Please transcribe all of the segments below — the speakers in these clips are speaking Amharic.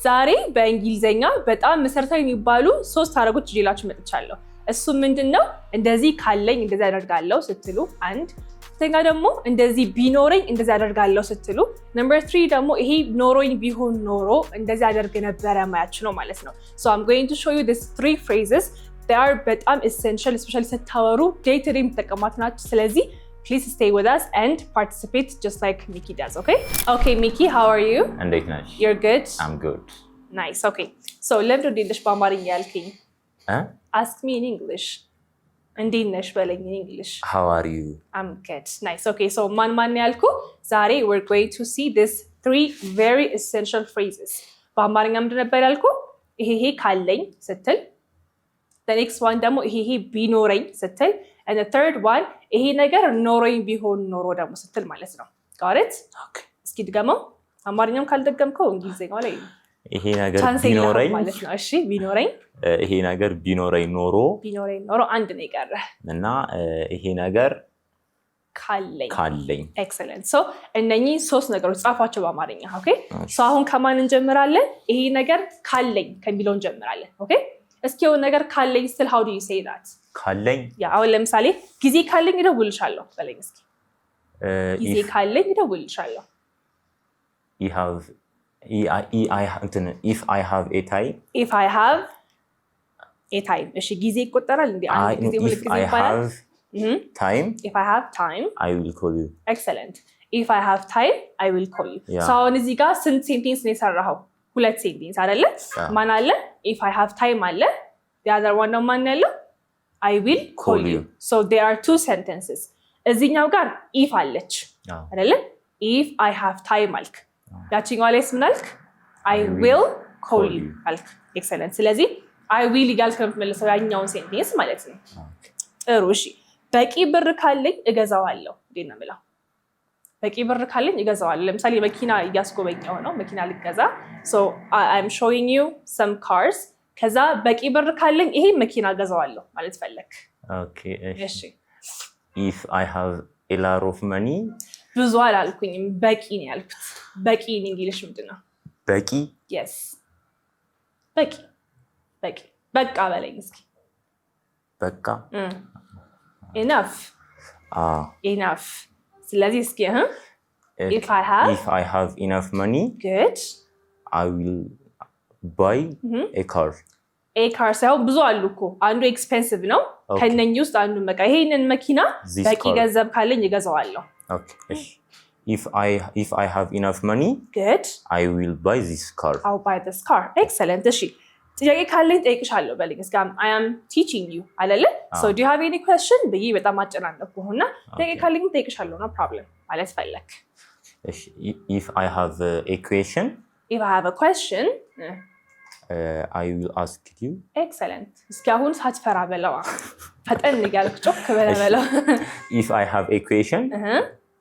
ዛሬ በእንግሊዘኛ በጣም መሰረታዊ የሚባሉ 3 ሐረጎች ይዤላችሁ መጥቻለሁ። እሱ ምንድነው? እንደዚህ ካለኝ እንደዚህ አደርጋለሁ ስትሉ አንድ፣ ሁለተኛ ደግሞ እንደዚህ ቢኖረኝ እንደዚህ አደርጋለሁ ስትሉ፣ ነምበር 3 ደግሞ ይሄ ኖሮኝ ቢሆን ኖሮ እንደዚህ አደርግ ነበረ ማያችሁ ነው ማለት ነው። So I'm going to show you these 3 phrases. They are በጣም essential, especially ስታወሩ day to day የምትጠቀሟት ናቸው። ስለዚህ please stay with us and participate just like Mickey does, okay? Okay, Mickey, how are you? እንዴት ነሽ? You're good? I'm good. Nice, okay. So ለምን ወደ እንግሊሽ በአማርኛ ያልከኝ? Ask me in English. እንዴት ነሽ በለኝ in English. How are you? I'm good. Nice, okay. So ማን ያልኩ? ዛሬ we're going to see these 3 very essential phrases. በአማርኛ ምንድን ነበር ያልኩ? ይሄ ካለኝ ስትል፣ the next one ደግሞ ይሄ ቢኖረኝ ስትል, and the third one ይሄ ነገር ኖሮኝ ቢሆን ኖሮ ደግሞ ስትል ማለት ነው። got it? Okay. እስኪ ድገመው። አማርኛም ካልደገምከው እንግሊዘኛው ላይ ይሄ ነገር ቢኖረኝ ማለት ነው። እሺ ቢኖረኝ፣ ይሄ ነገር ቢኖረኝ ኖሮ አንድ ነው የቀረ እና ይሄ ነገር ካለኝ ኤክሰለንት። ሶ እነኚህ 3 ነገሮች ጻፏቸው በአማርኛ። ኦኬ ሶ አሁን ከማን እንጀምራለን? ይሄ ነገር ካለኝ ከሚለው እንጀምራለን። ኦኬ እስኪ የሆነ ነገር ካለኝ ስትል how do you say that? ካለኝ አሁን ለምሳሌ ጊዜ ካለኝ እደውልልሻለሁ በለኝ እስኪ። ጊዜ ካለኝ እደውልልሻለሁ። if I have a time. if I have a time. እሺ ጊዜ ይቆጠራል እንዴ? አንድ ጊዜ ሁለት ጊዜ ይባላል። time. if I have time, I will call you. excellent. if I have time, I will call you. Yeah. so አሁን እዚህ ጋር ስንት ሴንቴንስ ነው የሰራኸው? 2 ሴንቴንስ አይደለ? ማን አለ? if I have time አለ። the other one ነው ማን ያለው? I will call you. So there are 2 sentences. እዚህኛው ጋር if አለች አይደለ? if I have time አልክ። ያቺኛው ላይ ምን አልክ? I will call you አልክ። ኤክሰለንት። ስለዚህ I will እያልክ ነው የምትመልሰው ያኛውን ሴንቴንስ ማለት ነው። ጥሩ እሺ። በቂ ብር ካለኝ እገዛዋለሁ እንዴት ነው የምለው? በቂ ብር ካለኝ እገዛዋለሁ። ለምሳሌ መኪና እያስጎበኘው ነው፣ መኪና ልገዛ። so I'm showing you some cars. ከዛ በቂ ብር ካለኝ ይሄ መኪና እገዛዋለሁ ማለት ፈለክ። ኦኬ እሺ። if I have a lot of money. ብዙ አላልኩኝም፣ በቂ ነው ያልኩት። በቂ in English ምንድን ነው? በቂ? yes በቂ በቃ በለኝ እስኪ። በቃ enough. enough. ስለዚህ እስኪ if I have enough money. good. I will buy a car. a car ሳይሆን ብዙ አሉ እኮ። አንዱ ኤክስፔንሲቭ ነው ከነኚህ ውስጥ አንዱ በቃ ይሄንን መኪና በቂ ገንዘብ ካለኝ እገዛዋለሁ። okay if I have enough money. good. I will buy this car. I'll buy this car. excellent. እሺ ጥያቄ ካለኝ ጠይቅሻለሁ በለኝ እስኪ። I am teaching you አይደለ? so do you have any question? ብዬ በጣም አጨናነቅኩና ጥያቄ ካለኝ ጠይቅሻለሁ no problem ማለት ፈለክ። እሺ if I have a question. if I have a question. I will ask you. excellent. እስኪ አሁን ሳትፈራ በለው፣ ፈጠን እያልክ ጮክ በለው። if I have a question.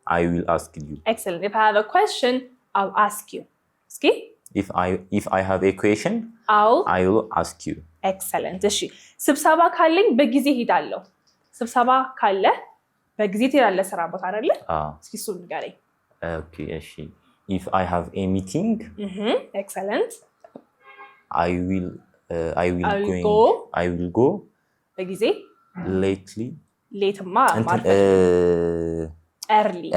I will ask you. excellent. if I have a question, I'll ask you. እስኪ if I have a question, I will ask you. excellent. እሺ ስብሰባ ካለኝ በጊዜ ሄዳለሁ። ስብሰባ ካለ በጊዜ ትሄዳለህ ስራ ቦታ አይደለ? እስኪ እሱን ንገረኝ። ኦኬ እሺ if I have a meeting. excellent. I will go በጊዜ ሌትማ early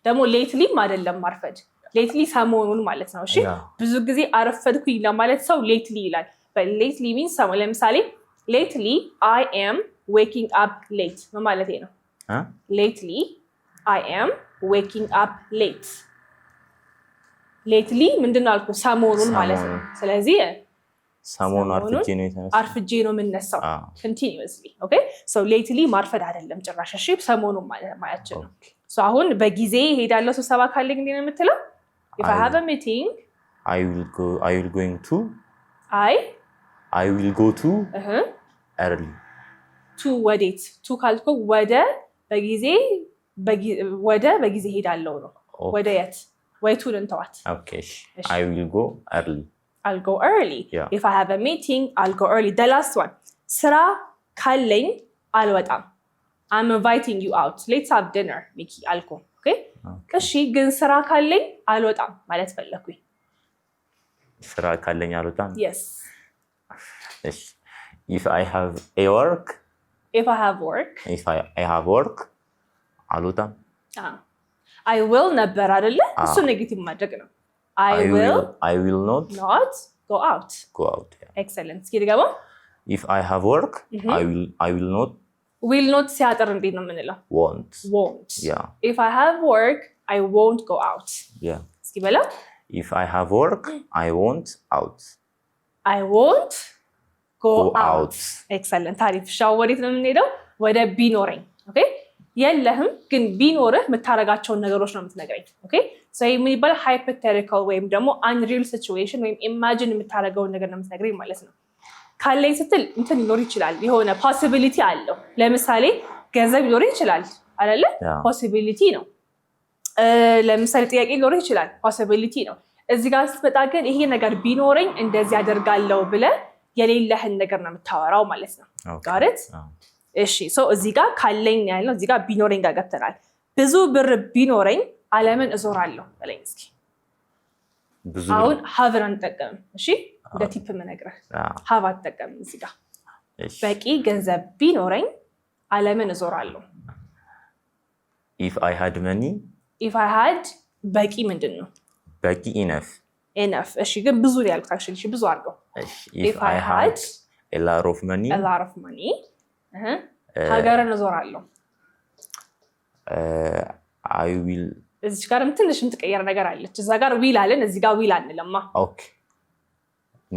ደግሞ ሌትሊም አይደለም ማርፈድ። ሌትሊ ሰሞኑን ማለት ነው። እሺ ብዙ ጊዜ አረፈድኩኝ ለማለት ሰው ሌትሊ ይላል። but lately means ሰሞኑን። ለምሳሌ lately I am waking up late ምን ማለት ነው? lately I am waking up late. ሌትሊ ምንድነው አልኩ? ሰሞኑን ማለት ነው። ስለዚህ ሰሞኑን አርፍጄ ነው የምነሳው continuously. okay so lately ማርፈድ አይደለም ጭራሽ። እሺ ሰሞኑን ማለት ነው። so አሁን በጊዜ ሄዳለሁ ስብሰባ ካለኝ እንዴ ነው የምትለው? if I have a meeting. I will go to early. to ወዴት? to ካልኩ ወደ በጊዜ ሄዳለሁ ነው። ወደ የት? ወይቱን እንተዋት። okay I will go early. I'll go early. Yeah. if I have a meeting, I'll go early. the last one. ስራ ካለኝ አልወጣም። I'm inviting you out. let's have dinner Mickey አልኩ። okay እሺ ግን ስራ ካለኝ አልወጣም ማለት ፈለኩኝ። ስራ ካለኝ አሉታም yes እሺ if I have a work if I have work አሉታም I will ነበር አይደለ እሱ ኔጌቲቭ ማድረግ ነው I will not go out yeah. excellent እስኪ ድገማ if I have work I will not ሲያጠር እንዴት ነው የምንለው won't yeah if I have work I won't go out yeah እስኪ በለው if I have work I won't go out excellent አሪፍ ሻው ወዴት ነው የምንሄደው ወደ ቢኖረኝ ኦኬ የለህም ግን ቢኖርህ የምታረጋቸውን ነገሮች ነው የምትነግረኝ ኦኬ so ይሄ ምን ይባላል hypothetical ወይም ደግሞ unreal situation ወይም imagine የምታረገውን ነገር ነው የምትነግረኝ ማለት ነው ካለኝ ስትል እንትን ሊኖር ይችላል የሆነ possibility አለው ለምሳሌ ገንዘብ ሊኖር ይችላል አይደለ possibility ነው ለምሳሌ ጥያቄ ሊኖር ይችላል possibility ነው እዚህ ጋር ስትመጣ ግን ይሄ ነገር ቢኖረኝ እንደዚህ ያደርጋለሁ ብለህ የሌለህን ነገር ነው የምታወራው ማለት ነው got it እሺ ሶ እዚህ ጋር ካለኝ ያለው እዚህ ጋር ቢኖረኝ ጋር ገብተናል ብዙ ብር ቢኖረኝ ዓለምን እዞራለሁ በለኝ እስኪ አሁን ሀቭን አንጠቀም እሺ እንደ ቲፕ መነግረህ ሀቭ አትጠቀም እዚህ ጋር በቂ ገንዘብ ቢኖረኝ ዓለምን እዞራለሁ if I had money በቂ ምንድን ነው በቂ enough እሺ ግን ብዙ ነው ያልኩት actually እሺ ብዙ አድርገው if I had a lot of money ሀገርን እዞራለሁ I will እዚህ ጋርም ትንሽ የምትቀየር ነገር አለች እዛ ጋር ዊል አለን እዚህ ጋር ዊል አንለማ ኦኬ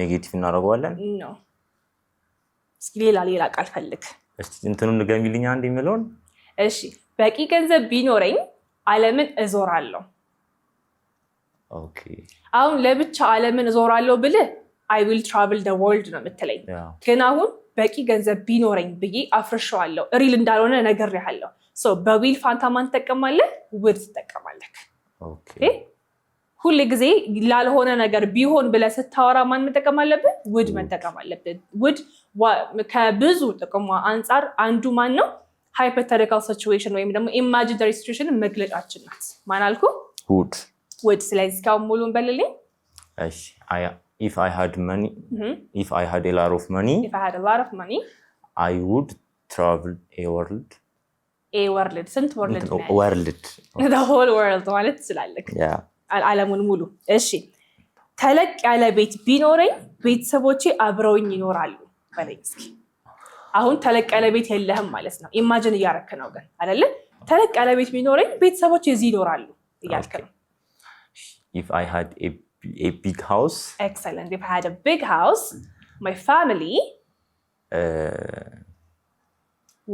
ኔጌቲቭ እናደርገዋለን ነው እስኪ ሌላ ቃል ፈልግ እስቲ እንትኑን ንገሚልኝ አንድ የሚለውን እሺ በቂ ገንዘብ ቢኖረኝ ዓለምን እዞራለሁ ኦኬ አሁን ለብቻ ዓለምን እዞራለሁ ብለህ I will travel the world ነው የምትለኝ ግን አሁን በቂ ገንዘብ ቢኖረኝ ብዬ አፍርሻለሁ ሪል እንዳልሆነ ነግሬሃለሁ ሶ በዊል ፋንታ ማን ተጠቀማለህ ውድ ተጠቀማለህ ኦኬ ሁሉ ጊዜ ላልሆነ ነገር ቢሆን ብለህ ስታወራ ማን መጠቀም አለብህ ውድ መጠቀም አለብህ ውድ ከብዙ ጥቅሙ አንፃር አንዱ ማን ነው hypothetical situation ወይም ደግሞ imaginary situation መግለጫችን ናት ማን አልኩ ውድ ስለዚህ ካው ሙሉን በልልኝ እሺ if I had money if I had a lot of money I would travel a world ስንት world the whole world ማለት ትችላለህ ዓለሙን ሙሉ እሺ ተለቅ ያለ ቤት ቢኖረኝ ቤተሰቦቼ አብረውኝ ይኖራሉ በለኝ እስኪ አሁን ተለቅ ያለ ቤት የለህም ማለት ነው ኢማጂን እያረክ ነው ግን አይደለ ተለቅ ያለ ቤት ቢኖረኝ ቤተሰቦቼ እዚህ ይኖራሉ እያልክ ነው if I had a big house excellent if I had a big house my family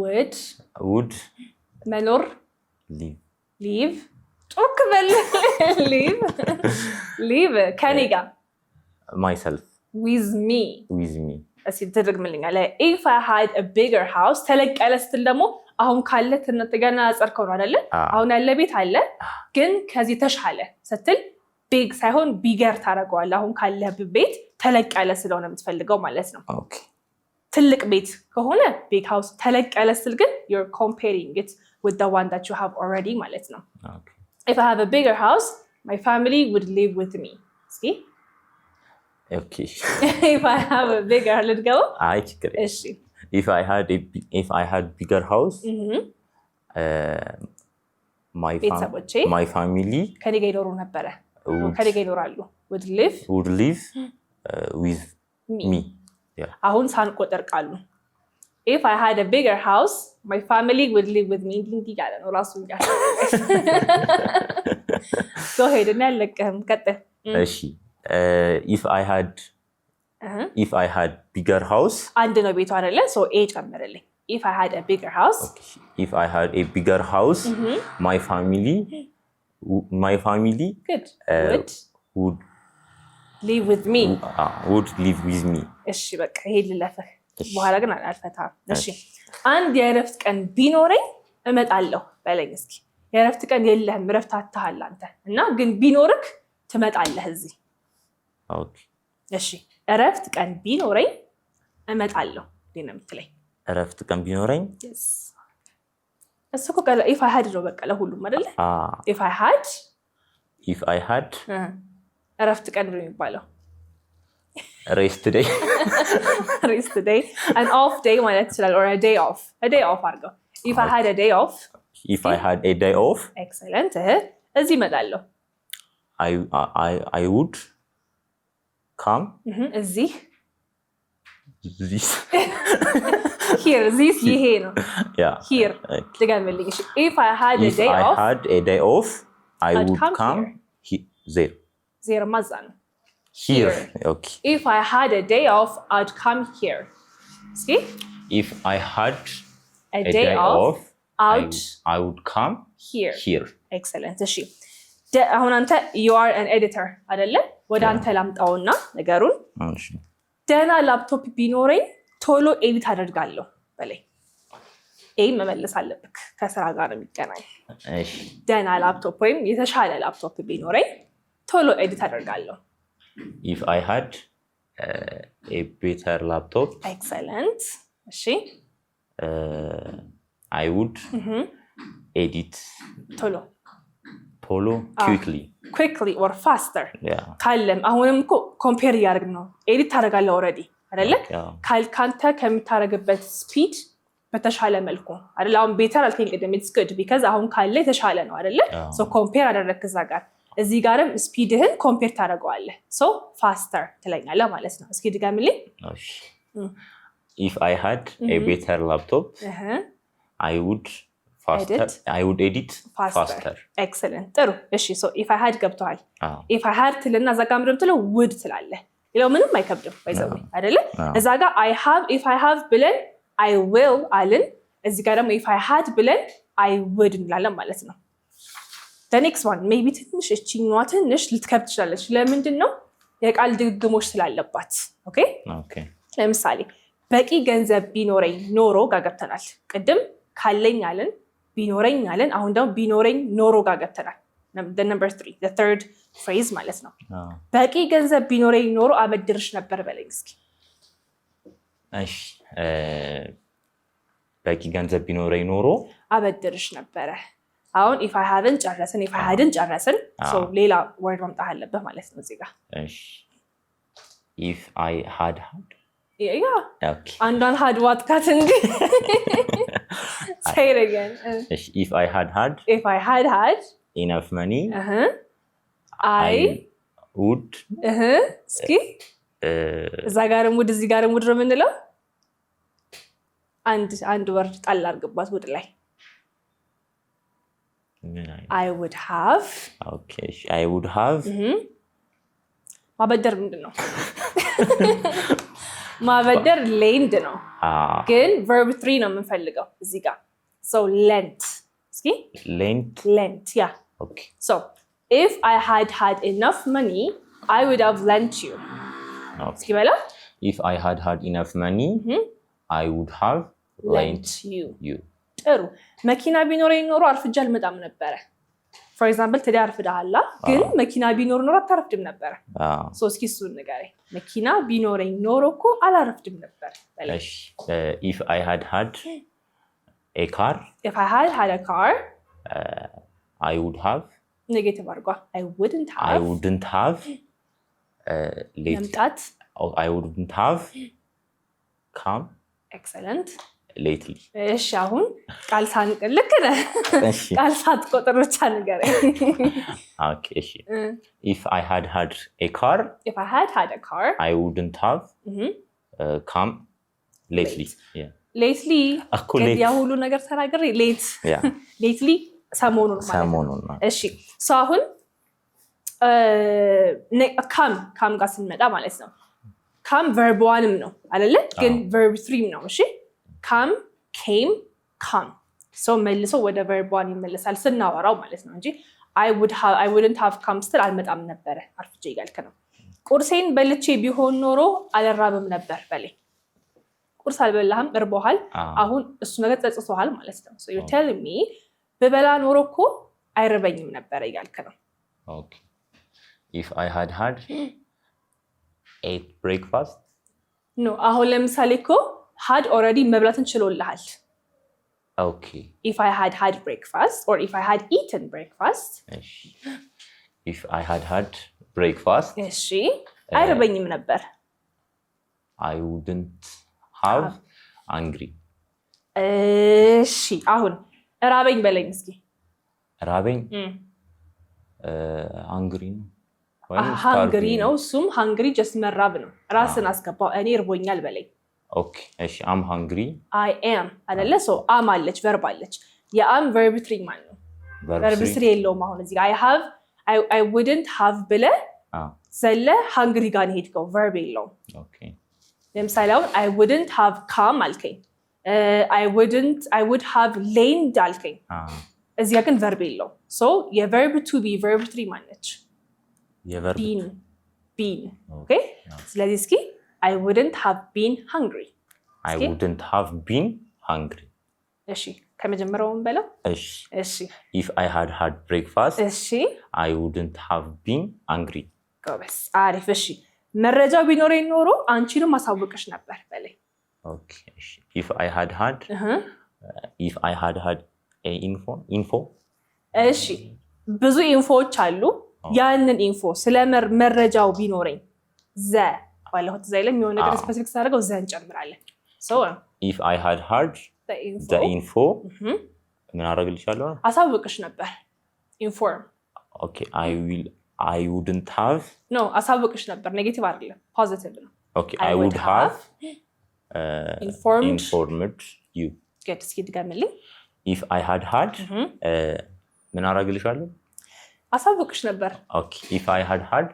would መኖር live ጮክ በል live ከኔ ጋር myself with me እስኪ ትደግምልኛል if I had a bigger house ተለቅ ያለ ስትል ደግሞ አሁን ካለ ተነጥገና አጸርከው ነው አይደለ አሁን ያለ ቤት አለ ግን ከዚህ ተሻለ ስትል ቢግ ሳይሆን ቢገር ታረጋዋለህ አሁን ካለህበት ቤት ተለቅ ያለ ስለሆነ የምትፈልገው ማለት ነው ኦኬ ትልቅ ቤት ከሆነ big house ተለቅ ያለ ስትል ግን you're comparing it with the one that you have already ማለት ነው okay if I have a bigger house my family would live with me see okay if I have a bigger let's go እሺ if I had bigger house my family ከኔ ጋር ይኖሩ ነበር ከኔ ጋር ይኖራሉ would live with me አሁን ሳንቆጥር ቃሉ if I had a bigger house my family would live with me እንዲህ ያለ ነው ራሱ ያለ so ሄደና ያለቀም ቀጥል እሺ if I had bigger house አንድ ነው ቤቱ አይደለ so a ጨምርልኝ if I had a bigger house if I had a bigger house my family good would live with me እሺ በቃ ይሄ ልለፈህ በኋላ ግን አልፈታም እሺ አንድ የእረፍት ቀን ቢኖረኝ እመጣለሁ በለኝ እስኪ የእረፍት ቀን የለህም እረፍት አጥተሃል አንተ እና ግን ቢኖርክ ትመጣለህ እዚህ ኦኬ እሺ እረፍት ቀን ቢኖረኝ እመጣለሁ ለምን የምትለኝ እረፍት ቀን ቢኖረኝ እሱ እኮ ቀለ if I had ነው በቃ ለሁሉም አይደለ if I had እረፍት ቀን ነው የሚባለው rest today. Rest today. An off day ማለት ይችላል or a day off. A day off አድርገው. If I had a day off. If I had a day off. Excellent. እዚህ እመጣለሁ. I would come. እዚህ. This. Here. This ይሄ ነው. Yeah. Here. ድገምልኝ እሺ. If I had a day off. If I had a day off, I would come there. There ማዛ ነው. Here. Okay. If I had a day off, I'd come here. See? If I had a day off, I would come here. Excellent. እሺ አሁን አንተ you are an editor አይደለ? ወደ አንተ ላምጣውና ነገሩን ደህና ላፕቶፕ ቢኖረኝ ቶሎ ኤዲት አደርጋለሁ በላይ መመለስ አለብክ ከስራ ጋር የሚገናኝ እሺ ደህና ላፕቶፕ ወይም የተሻለ ላፕቶፕ ቢኖረኝ ቶሎ ኤዲት አደርጋለሁ If I had a better laptop. Excellent. እሺ I would edit ቶሎ quickly or faster. ካለም አሁንም እኮ ኮምፔር እያደረግን ነው ኤዲት ታደርጋለህ ኦልሬዲ አይደለ ካልካንተ ከምታደርግበት ስፒድ በተሻለ መልኩ አይደለ አሁን ቤተር አልከኝ ቅድም it's good because አሁን ካለ የተሻለ ነው አይደለ so ኮምፔር አደረግክ እዛ ጋር እዚህ ጋርም ስፒድህን ኮምፔር ታደርገዋለህ so faster ትለኛለህ ማለት ነው እስኪ ድጋምልኝ If I had a better laptop I would edit faster. Excellent. ጥሩ እሺ so if I had ገብቷል if I had ትልና እዛ ጋር ምንድነው ትለው would ትላለህ ይለው ምንም አይከብድም ባይዘው አይደለ እዛ ጋር if I have ብለን I will አልን እዚህ ጋር ደግሞ if I had ብለን I would እንላለን ማለት ነው the next one maybe ትንሽ እቺኛዋ ትንሽ ልትከብድ ትችላለች ለምንድነው የቃል ድግግሞች ስላለባት ኦኬ ለምሳሌ በቂ ገንዘብ ቢኖረኝ ኖሮ ጋር ገብተናል ቅድም ካለኝ አለን ቢኖረኝ አለን አሁን ደግሞ ቢኖረኝ ኖሮ ጋር ገብተናል the number 3 the third phrase ማለት ነው በቂ ገንዘብ ቢኖረኝ ኖሮ አበድርሽ ነበር በለኝ እስኪ እሺ በቂ ገንዘብ ቢኖረኝ ኖሮ አበድርሽ ነበር አሁን if I haven't ጨረስን if I hadn't ጨረስን so ሌላ word ማምጣት አለበት ማለት ነው እዚህ ጋር እሺ if I had yeah okay አንዷን had ዋጥካት እንጂ say it again if I had enough money I would እስኪ እዛ ጋርም ውድ እዚህ ጋርም ውድ ነው የምንለው አንድ ወርድ ጣል አድርግባት ውድ ላይ I would have okay I would have ማበደር ምንድነው ማበደር lend ነው ግን verb 3 ነው የምንፈልገው እዚህ ጋር so lent እስኪ lent yeah okay so if I had enough money I would have lent you እስኪ በላ if I had enough money I would have lent you ጥሩ መኪና ቢኖረኝ ኖሮ አርፍጃ አልመጣም ነበር for example today አርፍዳላ ግን መኪና ቢኖር ኖሮ አታረፍድም ነበር so እስኪ እሱን ንገረኝ መኪና ቢኖረኝ ኖሮ እኮ አላረፍድም ነበር እሺ if I had a car if I had a car I would have negative አድርጓ I wouldn't have መምጣት I wouldn't have come excellent lately እሺ አሁን ቃል ሳንቀልክ ቃል ሳትቆጥር ብቻ ንገረኝ okay እሺ if I had a car I wouldn't have come lately yeah lately ያ ሁሉ ነገር ተናግሬ lately ሰሞኑን ማለት ነው እሺ so አሁን come ጋር ስንመጣ ማለት ነው come verb 1 ነው አይደለ ግን verb 3 ነው እሺ come came come so መልሶ ወደ verb 1 ይመለሳል ስናወራው ማለት ነው እንጂ I wouldn't have come ስትል አልመጣም ነበር አርፍጄ ይጋልከ ነው ቁርሴን በልቼ ቢሆን ኖሮ አልራብም ነበር በለኝ ቁርስ አልበላህም እርቦሃል አሁን እሱ ነገር ጸጽቶሃል ማለት ነው so you tell me በበላ ኖሮ እኮ አይርበኝም ነበር ይጋልከ ነው okay if I had ate breakfast no አሁን ለምሳሌ እኮ had already መብላትን ችሎልሃል okay if I had breakfast or if I had eaten breakfast if I had breakfast እሺ አይርበኝም ነበር I wouldn't have hungry. እሺ አሁን ራበኝ በለኝ እስኪ። ራበኝ hungry ነው ሃንግሪ ነው እሱም ሃንግሪ ጀስት መራብ ነው። ራስን አስገባው እኔ እርቦኛል በለኝ። ኦኬ እሺ I'm hungry. I am አይደለ ሶ am አለች verb አለች። የam verb 3 ማለት ነው። verb 3 የለውም አሁን እዚህ ጋር I wouldn't have ብለ ዘለ ሃንግሪ ጋር ነው ሄድከው verb የለውም። ኦኬ ለምሳሌ አሁን I wouldn't have come አልከኝ። I would have lain አልከኝ። እዚህ ጋር ግን verb የለውም። ሶ የverb to be verb 3 ማለት ነች። been okay ስለዚህ እስኪ I wouldn't have been hungry. I wouldn't have been hungry. እሺ ከመጀመሪያውም በለው እሺ if I had had breakfast እሺ I wouldn't have been hungry. ጎበዝ አሪፍ እሺ መረጃው ቢኖረኝ ኖሮ አንቺንም ማሳወቅሽ ነበር በለኝ። ኦኬ እሺ if I had had a info እሺ ብዙ ኢንፎዎች አሉ ያንን ኢንፎ ስለ መረጃው ቢኖረኝ ባለሁት ዘይለም የሆነ ነገር ስፔሲፊክ ሳደርገው ዘን ጨምራለን። so if I had heard the info ምን አደርግልሻለሁ አሳውቅሽ ነበር inform. okay I wouldn't have no አሳውቅሽ ነበር ኔጌቲቭ አይደለም ፖዚቲቭ ነው። okay I would have informed you. get እስኪ ድገምልኝ። if I had ምን አደርግልሻለሁ አሳውቅሽ ነበር። okay if I had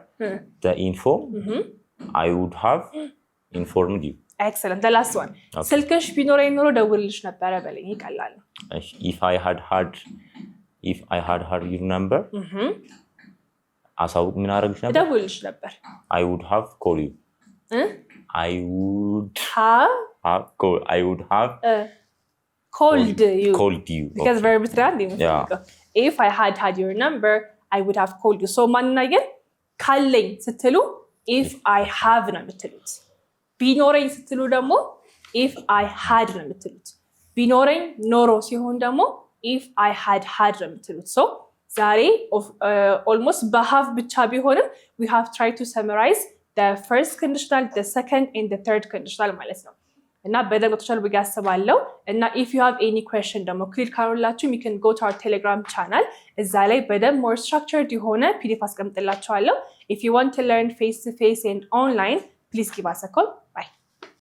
the info I would have informed you. excellent the last one ስልክሽ ቢኖረኝ ኖሮ ደውልልሽ ነበር በለኝ። ይቀላል if I had your number አሳውቅ ምን አደርግልሽ ነበር ደውልልሽ ነበር። I would have called you. I would have called you because verb 3 if I had your number I would have called you. so ማንና ግን ካለኝ ስትሉ if I have ነው የምትሉት። ቢኖረኝ ስትሉ ደግሞ if I had ነው የምትሉት። ቢኖረኝ ኖሮ ሲሆን ደግሞ if I had ነው የምትሉት። so ዛሬ almost በሃቭ ብቻ ቢሆንም we have tried to summarize the first conditional, the second and the third conditional ማለት ነው። እና በደንብ ተቻለ ብዬ አስባለሁ። እና if you have any question ደግሞ ክሊር ካሉላችሁ you can go to our Telegram channel እዛ ላይ በደንብ more structured የሆነ PDF አስቀምጥላችኋለሁ። if you want to learn face to face and online please give us a call. Bye.